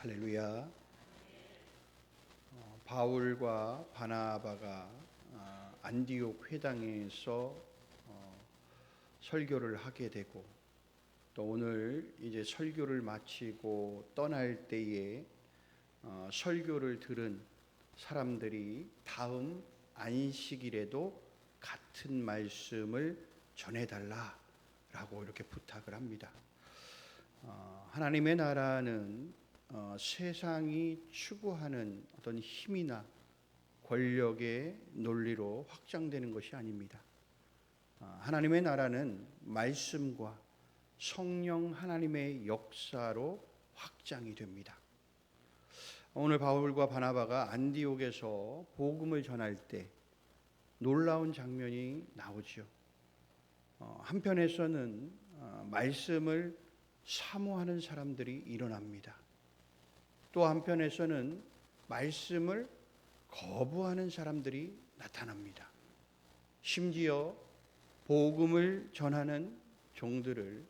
할렐루야. 바울과 바나바가 안디옥 회당에서 설교를 하게 되고, 또 오늘 이제 설교를 마치고 떠날 때에 설교를 들은 사람들이 다음 안식일에도 같은 말씀을 전해달라라고 이렇게 부탁을 합니다. 하나님의 나라는 세상이 추구하는 어떤 힘이나 권력의 논리로 확장되는 것이 아닙니다. 하나님의 나라는 말씀과 성령 하나님의 역사로 확장이 됩니다. 오늘 바울과 바나바가 안디옥에서 복음을 전할 때 놀라운 장면이 나오죠. 한편에서는 말씀을 사모하는 사람들이 일어납니다. 또 한편에서는 말씀을 거부하는 사람들이 나타납니다. 심지어 복음을 전하는 종들을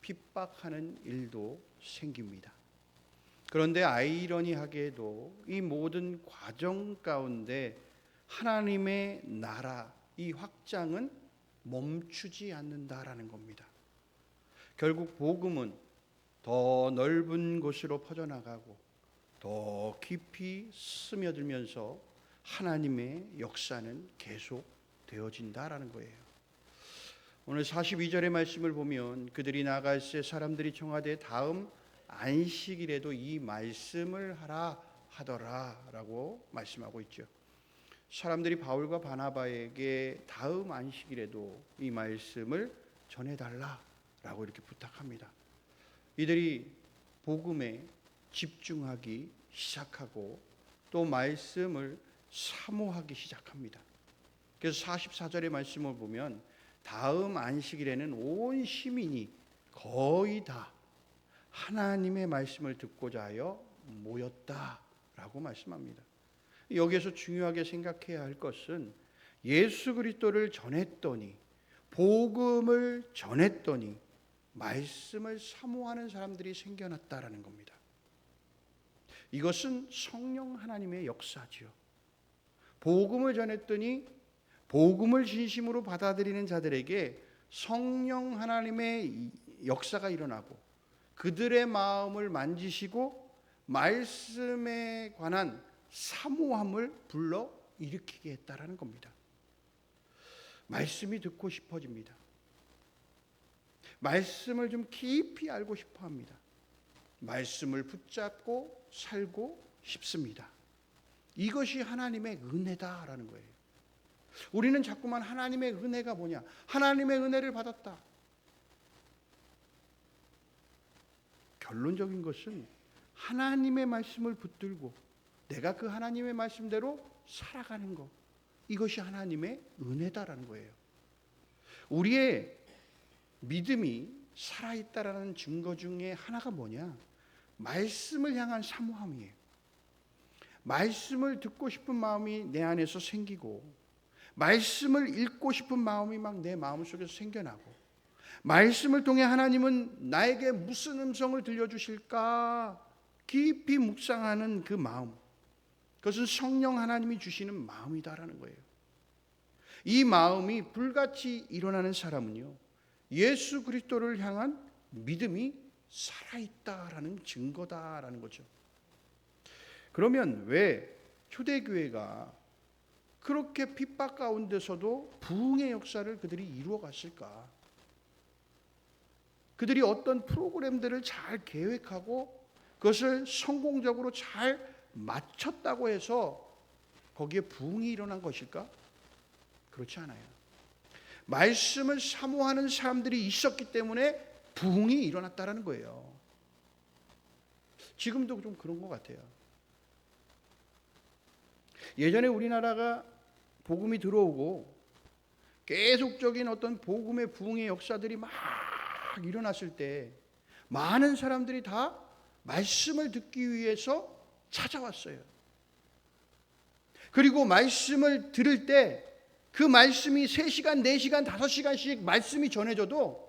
핍박하는 일도 생깁니다. 그런데 아이러니하게도 이 모든 과정 가운데 하나님의 나라, 이 확장은 멈추지 않는다라는 겁니다. 결국 복음은 더 넓은 곳으로 퍼져나가고 더 깊이 스며들면서 하나님의 역사는 계속 되어진다라는 거예요. 오늘 42절의 말씀을 보면 그들이 나갈새 사람들이 청하되 다음 안식일에도 이 말씀을 하라 하더라라고 말씀하고 있죠. 사람들이 바울과 바나바에게 다음 안식일에도 이 말씀을 전해달라라고 이렇게 부탁합니다. 이들이 복음에 집중하기 시작하고 또 말씀을 사모하기 시작합니다. 그래서 44절의 말씀을 보면 다음 안식일에는 온 시민이 거의 다 하나님의 말씀을 듣고자 하여 모였다라고 말씀합니다. 여기에서 중요하게 생각해야 할 것은 예수 그리스도를 전했더니, 복음을 전했더니 말씀을 사모하는 사람들이 생겨났다라는 겁니다. 이것은 성령 하나님의 역사지요. 복음을 전했더니 복음을 진심으로 받아들이는 자들에게 성령 하나님의 역사가 일어나고 그들의 마음을 만지시고 말씀에 관한 사모함을 불러 일으키게 했다라는 겁니다. 말씀이 듣고 싶어집니다. 말씀을 좀 깊이 알고 싶어 합니다. 말씀을 붙잡고 살고 싶습니다. 이것이 하나님의 은혜다라는 거예요. 우리는 자꾸만 하나님의 은혜가 뭐냐? 하나님의 은혜를 받았다. 결론적인 것은 하나님의 말씀을 붙들고 내가 그 하나님의 말씀대로 살아가는 것, 이것이 하나님의 은혜다라는 거예요. 우리의 믿음이 살아있다라는 증거 중에 하나가 뭐냐? 말씀을 향한 사모함이에요. 말씀을 듣고 싶은 마음이 내 안에서 생기고, 말씀을 읽고 싶은 마음이 막 내 마음속에서 생겨나고, 말씀을 통해 하나님은 나에게 무슨 음성을 들려주실까 깊이 묵상하는 그 마음, 그것은 성령 하나님이 주시는 마음이다라는 거예요. 이 마음이 불같이 일어나는 사람은요, 예수 그리스도를 향한 믿음이 살아있다라는 증거다라는 거죠. 그러면 왜 초대교회가 그렇게 핍박 가운데서도 부흥의 역사를 그들이 이루어 갔을까? 그들이 어떤 프로그램들을 잘 계획하고 그것을 성공적으로 잘 마쳤다고 해서 거기에 부흥이 일어난 것일까? 그렇지 않아요. 말씀을 사모하는 사람들이 있었기 때문에 부흥이 일어났다라는 거예요. 지금도 좀 그런 것 같아요. 예전에 우리나라가 복음이 들어오고 계속적인 어떤 복음의 부흥의 역사들이 막 일어났을 때 많은 사람들이 다 말씀을 듣기 위해서 찾아왔어요. 그리고 말씀을 들을 때 그 말씀이 3시간, 4시간, 5시간씩 말씀이 전해져도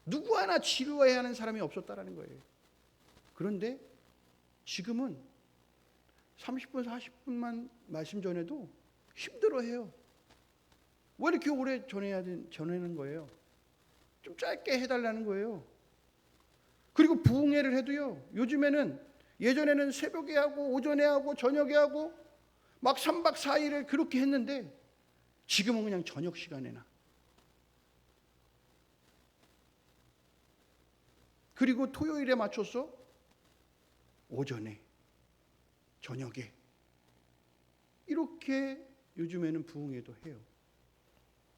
누구 하나 지루해하는 사람이 없었다라는 거예요. 그런데 지금은 30분, 40분만 말씀 전해도 힘들어해요. 왜 이렇게 오래 전하는 거예요? 좀 짧게 해달라는 거예요. 그리고 부흥회를 해도요, 요즘에는 예전에는 새벽에 하고 오전에 하고 저녁에 하고 막 3박 4일을 그렇게 했는데 지금은 그냥 저녁 시간에나, 그리고 토요일에 맞춰서 오전에 저녁에 이렇게 요즘에는 부흥회도 해요.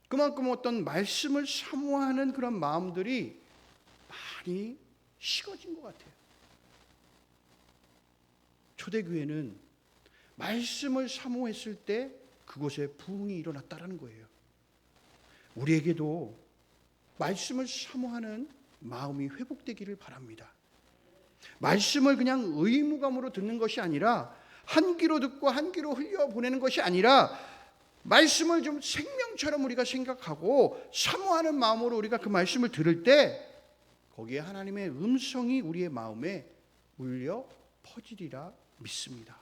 그만큼 어떤 말씀을 사모하는 그런 마음들이 많이 식어진 것 같아요. 초대교회는 말씀을 사모했을 때 그곳에 부흥이 일어났다라는 거예요. 우리에게도 말씀을 사모하는 마음이 회복되기를 바랍니다. 말씀을 그냥 의무감으로 듣는 것이 아니라, 한 귀로 듣고 한 귀로 흘려보내는 것이 아니라, 말씀을 좀 생명처럼 우리가 생각하고 사모하는 마음으로 우리가 그 말씀을 들을 때 거기에 하나님의 음성이 우리의 마음에 울려 퍼지리라 믿습니다.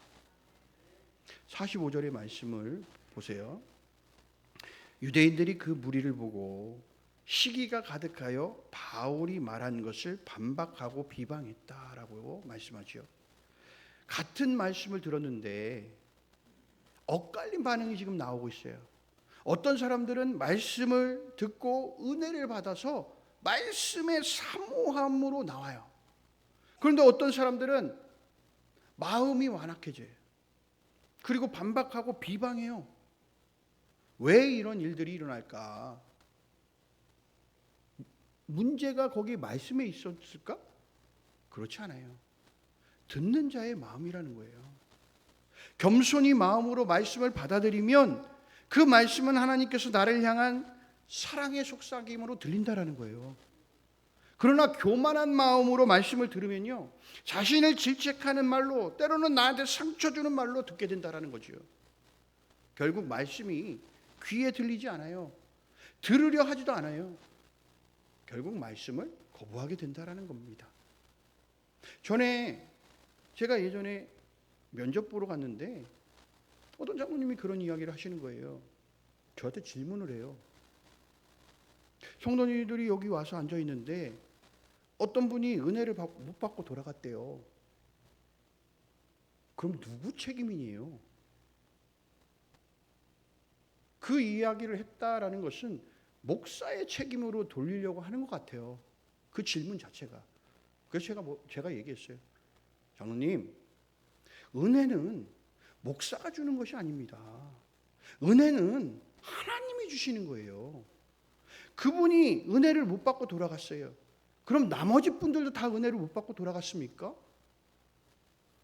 45절의 말씀을 보세요. 유대인들이 그 무리를 보고 시기가 가득하여 바울이 말한 것을 반박하고 비방했다라고 말씀하죠. 같은 말씀을 들었는데 엇갈린 반응이 지금 나오고 있어요. 어떤 사람들은 말씀을 듣고 은혜를 받아서 말씀의 사모함으로 나와요. 그런데 어떤 사람들은 마음이 완악해져요. 그리고 반박하고 비방해요. 왜 이런 일들이 일어날까? 문제가 거기 말씀에 있었을까? 그렇지 않아요. 듣는 자의 마음이라는 거예요. 겸손히 마음으로 말씀을 받아들이면 그 말씀은 하나님께서 나를 향한 사랑의 속삭임으로 들린다라는 거예요. 그러나 교만한 마음으로 말씀을 들으면요, 자신을 질책하는 말로, 때로는 나한테 상처 주는 말로 듣게 된다라는 거죠. 결국 말씀이 귀에 들리지 않아요. 들으려 하지도 않아요. 결국 말씀을 거부하게 된다라는 겁니다. 제가 예전에 면접 보러 갔는데 어떤 장로님이 그런 이야기를 하시는 거예요. 저한테 질문을 해요. 성도님들이 여기 와서 앉아 있는데 어떤 분이 은혜를 못 받고 돌아갔대요. 그럼 누구 책임이에요? 그 이야기를 했다라는 것은 목사의 책임으로 돌리려고 하는 것 같아요. 그 질문 자체가. 그래서 제가 얘기했어요. 장로님, 은혜는 목사가 주는 것이 아닙니다. 은혜는 하나님이 주시는 거예요. 그분이 은혜를 못 받고 돌아갔어요. 그럼 나머지 분들도 다 은혜를 못 받고 돌아갔습니까?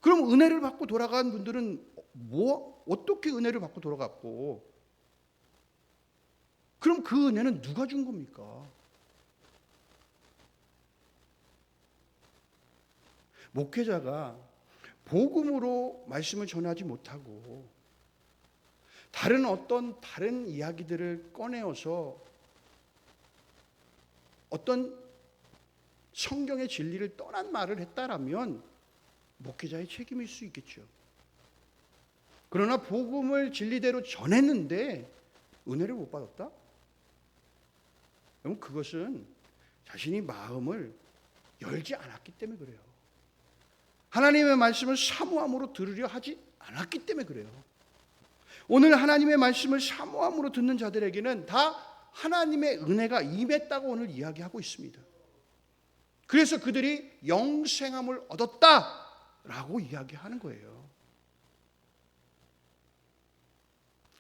그럼 은혜를 받고 돌아간 분들은 어떻게 은혜를 받고 돌아갔고, 그럼 그 은혜는 누가 준 겁니까? 목회자가 복음으로 말씀을 전하지 못하고 다른 이야기들을 꺼내어서 어떤 성경의 진리를 떠난 말을 했다라면 목회자의 책임일 수 있겠죠. 그러나 복음을 진리대로 전했는데 은혜를 못 받았다? 그럼 그것은 자신이 마음을 열지 않았기 때문에 그래요. 하나님의 말씀을 사모함으로 들으려 하지 않았기 때문에 그래요. 오늘 하나님의 말씀을 사모함으로 듣는 자들에게는 다 하나님의 은혜가 임했다고 오늘 이야기하고 있습니다. 그래서 그들이 영생함을 얻었다라고 이야기하는 거예요.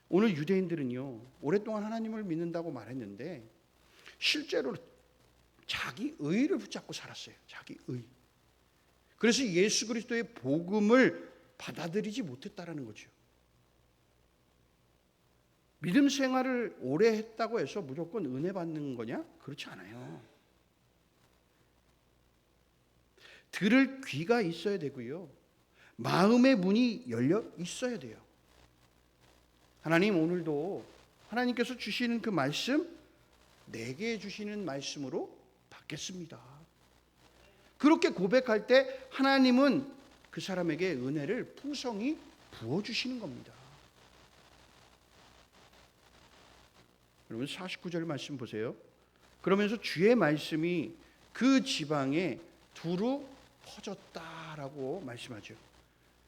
오늘 유대인들은요, 오랫동안 하나님을 믿는다고 말했는데 실제로 자기 의를 붙잡고 살았어요. 자기 의. 그래서 예수 그리스도의 복음을 받아들이지 못했다라는 거죠. 믿음 생활을 오래 했다고 해서 무조건 은혜 받는 거냐? 그렇지 않아요. 들을 귀가 있어야 되고요. 마음의 문이 열려 있어야 돼요. 하나님, 오늘도 하나님께서 주시는 그 말씀, 내게 주시는 말씀으로 받겠습니다. 그렇게 고백할 때 하나님은 그 사람에게 은혜를 풍성히 부어주시는 겁니다. 여러분 49절 말씀 보세요. 그러면서 주의 말씀이 그 지방에 두루 퍼졌다라고 말씀하죠.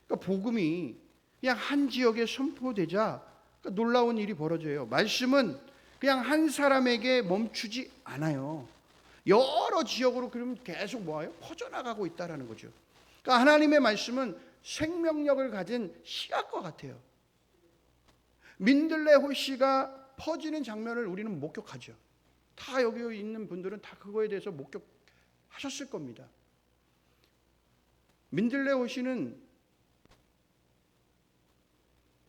그러니까 복음이 그냥 한 지역에 선포되자 그러니까 놀라운 일이 벌어져요. 말씀은 그냥 한 사람에게 멈추지 않아요. 여러 지역으로 그러면 계속 뭐예요? 퍼져나가고 있다라는 거죠. 그러니까 하나님의 말씀은 생명력을 가진 씨앗과 같아요. 민들레 호씨가 퍼지는 장면을 우리는 목격하죠. 다 여기 있는 분들은 다 그거에 대해서 목격하셨을 겁니다. 민들레 호씨는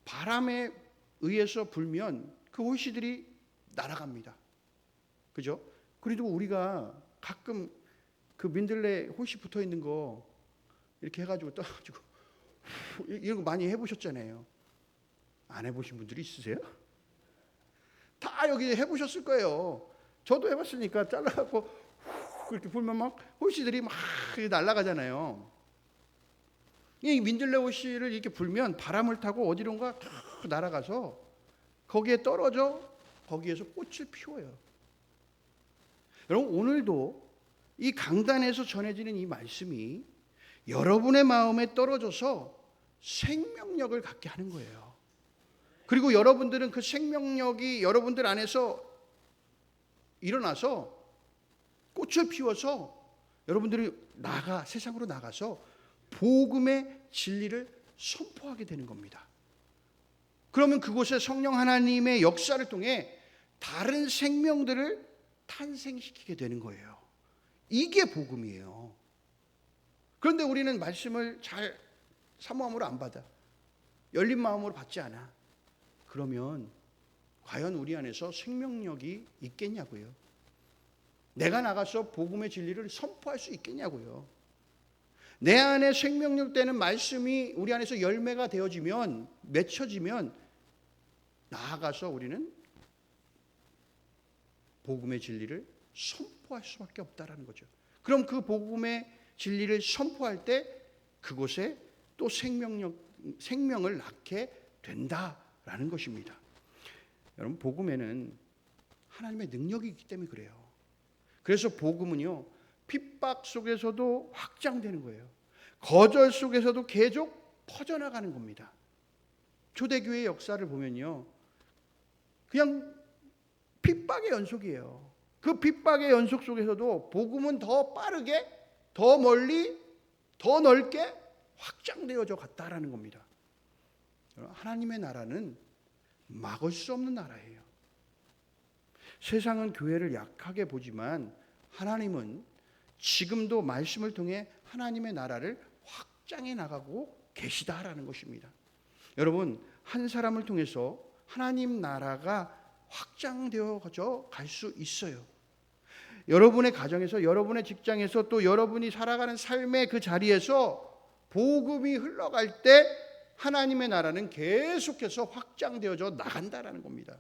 바람에 의해서 불면 그 호씨들이 날아갑니다. 그죠? 그래도 우리가 가끔 그 민들레 호씨 붙어 있는 거 이렇게 해가지고 떠가지고 이런 거 많이 해보셨잖아요. 안 해보신 분들이 있으세요? 다 여기 해보셨을 거예요. 저도 해봤으니까 잘라갖고 이렇게 불면 막 호씨들이 막 날아가잖아요. 이 민들레 호씨를 이렇게 불면 바람을 타고 어디론가 탁 날아가서 거기에 떨어져 거기에서 꽃을 피워요. 여러분 오늘도 이 강단에서 전해지는 이 말씀이 여러분의 마음에 떨어져서 생명력을 갖게 하는 거예요. 그리고 여러분들은 그 생명력이 여러분들 안에서 일어나서 꽃을 피워서 여러분들이 세상으로 나가서 복음의 진리를 선포하게 되는 겁니다. 그러면 그곳에 성령 하나님의 역사를 통해 다른 생명들을 탄생시키게 되는 거예요. 이게 복음이에요. 그런데 우리는 말씀을 잘 사모함으로 안 받아. 열린 마음으로 받지 않아. 그러면 과연 우리 안에서 생명력이 있겠냐고요. 내가 나가서 복음의 진리를 선포할 수 있겠냐고요. 내 안에 생명력 되는 말씀이 우리 안에서 열매가 되어지면 맺혀지면 나아가서 우리는 복음의 진리를 선포할 수밖에 없다라는 거죠. 그럼 그 복음의 진리를 선포할 때 그곳에 또 생명을 낳게 된다라는 것입니다. 여러분 복음에는 하나님의 능력이 있기 때문에 그래요. 그래서 복음은요 핍박 속에서도 확장되는 거예요. 거절 속에서도 계속 퍼져나가는 겁니다. 초대교회의 역사를 보면요 그냥 핍박의 연속이에요. 그 핍박의 연속 속에서도 복음은 더 빠르게 더 멀리 더 넓게 확장되어져 갔다라는 겁니다. 하나님의 나라는 막을 수 없는 나라예요. 세상은 교회를 약하게 보지만 하나님은 지금도 말씀을 통해 하나님의 나라를 확장해 나가고 계시다라는 것입니다. 여러분 한 사람을 통해서 하나님 나라가 확장되어져 갈 수 있어요. 여러분의 가정에서 여러분의 직장에서 또 여러분이 살아가는 삶의 그 자리에서 복음이 흘러갈 때 하나님의 나라는 계속해서 확장되어져 나간다라는 겁니다.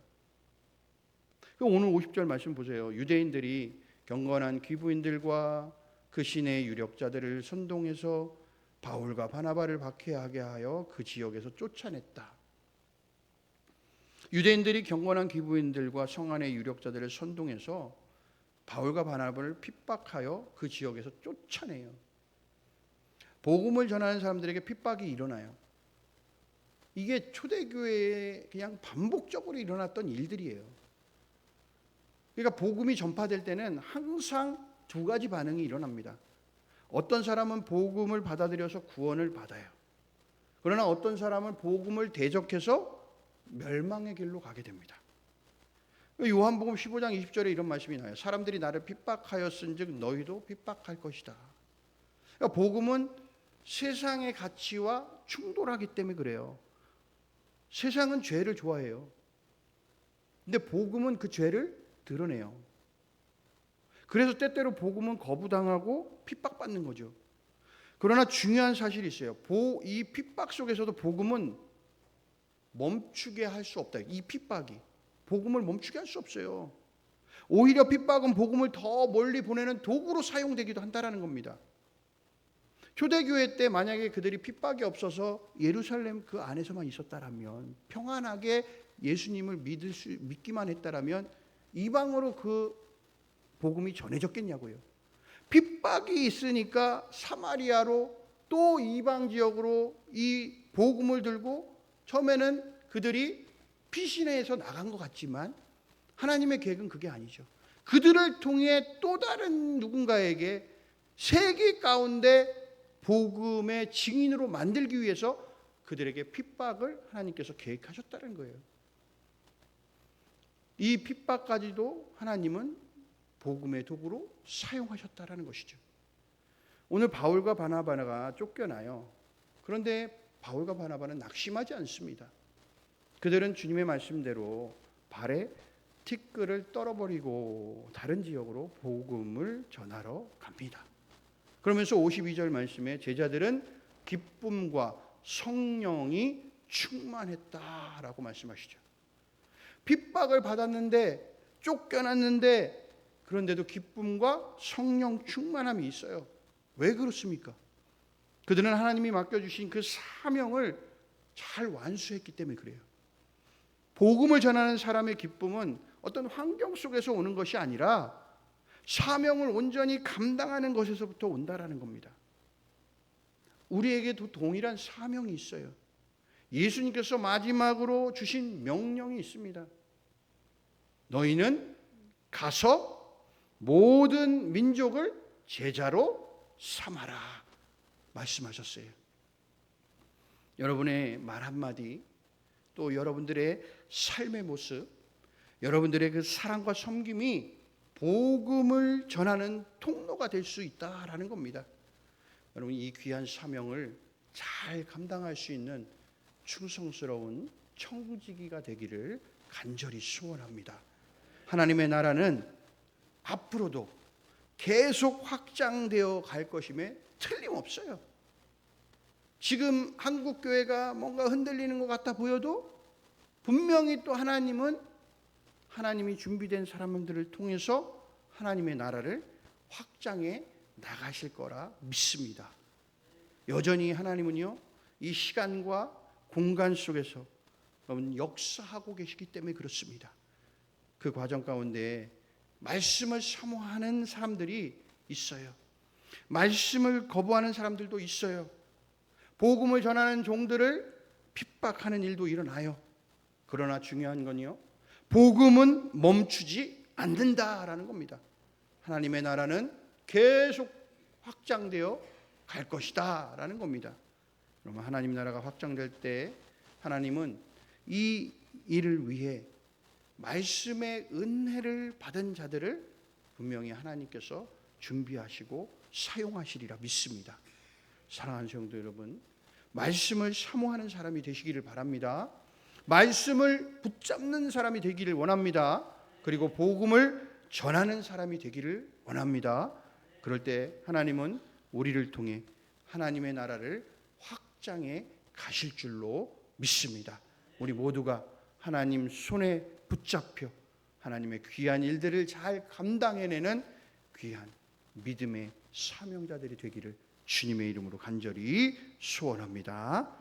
오늘 50절 말씀 보세요. 유대인들이 경건한 귀부인들과 그 시내의 유력자들을 선동해서 바울과 바나바를 박해하게 하여 그 지역에서 쫓아냈다. 유대인들이 경건한 귀부인들과 성 안의 유력자들을 선동해서 바울과 바나바를 핍박하여 그 지역에서 쫓아내요. 복음을 전하는 사람들에게 핍박이 일어나요. 이게 초대교회에 그냥 반복적으로 일어났던 일들이에요. 그러니까 복음이 전파될 때는 항상 두 가지 반응이 일어납니다. 어떤 사람은 복음을 받아들여서 구원을 받아요. 그러나 어떤 사람은 복음을 대적해서 멸망의 길로 가게 됩니다. 요한복음 15장 20절에 이런 말씀이 나와요. 사람들이 나를 핍박하였은즉 너희도 핍박할 것이다. 그러니까 복음은 세상의 가치와 충돌하기 때문에 그래요. 세상은 죄를 좋아해요. 근데 복음은 그 죄를 드러내요. 그래서 때때로 복음은 거부당하고 핍박받는 거죠. 그러나 중요한 사실이 있어요. 이 핍박 속에서도 복음은 멈추게 할 수 없다. 이 핍박이 복음을 멈추게 할 수 없어요. 오히려 핍박은 복음을 더 멀리 보내는 도구로 사용되기도 한다라는 겁니다. 초대교회 때 만약에 그들이 핍박이 없어서 예루살렘 그 안에서만 있었다라면, 평안하게 예수님을 믿기만 했다라면 이방으로 그 복음이 전해졌겠냐고요. 핍박이 있으니까 사마리아로 또 이방 지역으로 이 복음을 들고, 처음에는 그들이 피신해서 나간 것 같지만 하나님의 계획은 그게 아니죠. 그들을 통해 또 다른 누군가에게 세계 가운데 복음의 증인으로 만들기 위해서 그들에게 핍박을 하나님께서 계획하셨다는 거예요. 이 핍박까지도 하나님은 복음의 도구로 사용하셨다는 것이죠. 오늘 바울과 바나바가 쫓겨나요. 그런데 바울과 바나바는 낙심하지 않습니다. 그들은 주님의 말씀대로 발에 티끌을 떨어버리고 다른 지역으로 복음을 전하러 갑니다. 그러면서 52절 말씀에 제자들은 기쁨과 성령이 충만했다라고 말씀하시죠. 핍박을 받았는데, 쫓겨났는데, 그런데도 기쁨과 성령 충만함이 있어요. 왜 그렇습니까? 그들은 하나님이 맡겨주신 그 사명을 잘 완수했기 때문에 그래요. 복음을 전하는 사람의 기쁨은 어떤 환경 속에서 오는 것이 아니라 사명을 온전히 감당하는 것에서부터 온다라는 겁니다. 우리에게도 동일한 사명이 있어요. 예수님께서 마지막으로 주신 명령이 있습니다. 너희는 가서 모든 민족을 제자로 삼아라 말씀하셨어요. 여러분의 말 한마디, 또 여러분들의 삶의 모습, 여러분들의 그 사랑과 섬김이 복음을 전하는 통로가 될 수 있다라는 겁니다. 여러분, 이 귀한 사명을 잘 감당할 수 있는 충성스러운 청지기가 되기를 간절히 소원합니다. 하나님의 나라는 앞으로도 계속 확장되어 갈 것임에 틀림없어요. 지금 한국 교회가 뭔가 흔들리는 것 같아 보여도 분명히 또 하나님이 준비된 사람들을 통해서 하나님의 나라를 확장해 나가실 거라 믿습니다. 여전히 하나님은요, 이 시간과 공간 속에서 역사하고 계시기 때문에 그렇습니다. 그 과정 가운데 말씀을 사모하는 사람들이 있어요. 말씀을 거부하는 사람들도 있어요. 복음을 전하는 종들을 핍박하는 일도 일어나요. 그러나 중요한 건요, 복음은 멈추지 않는다라는 겁니다. 하나님의 나라는 계속 확장되어 갈 것이다 라는 겁니다. 그러면 하나님 나라가 확장될 때 하나님은 이 일을 위해 말씀의 은혜를 받은 자들을 분명히 하나님께서 준비하시고 사용하시리라 믿습니다. 사랑하는 성도 여러분, 말씀을 사모하는 사람이 되시기를 바랍니다. 말씀을 붙잡는 사람이 되기를 원합니다. 그리고 복음을 전하는 사람이 되기를 원합니다. 그럴 때 하나님은 우리를 통해 하나님의 나라를 확장해 가실 줄로 믿습니다. 우리 모두가 하나님 손에 붙잡혀 하나님의 귀한 일들을 잘 감당해내는 귀한 믿음의 사명자들이 되기를 주님의 이름으로 간절히 소원합니다.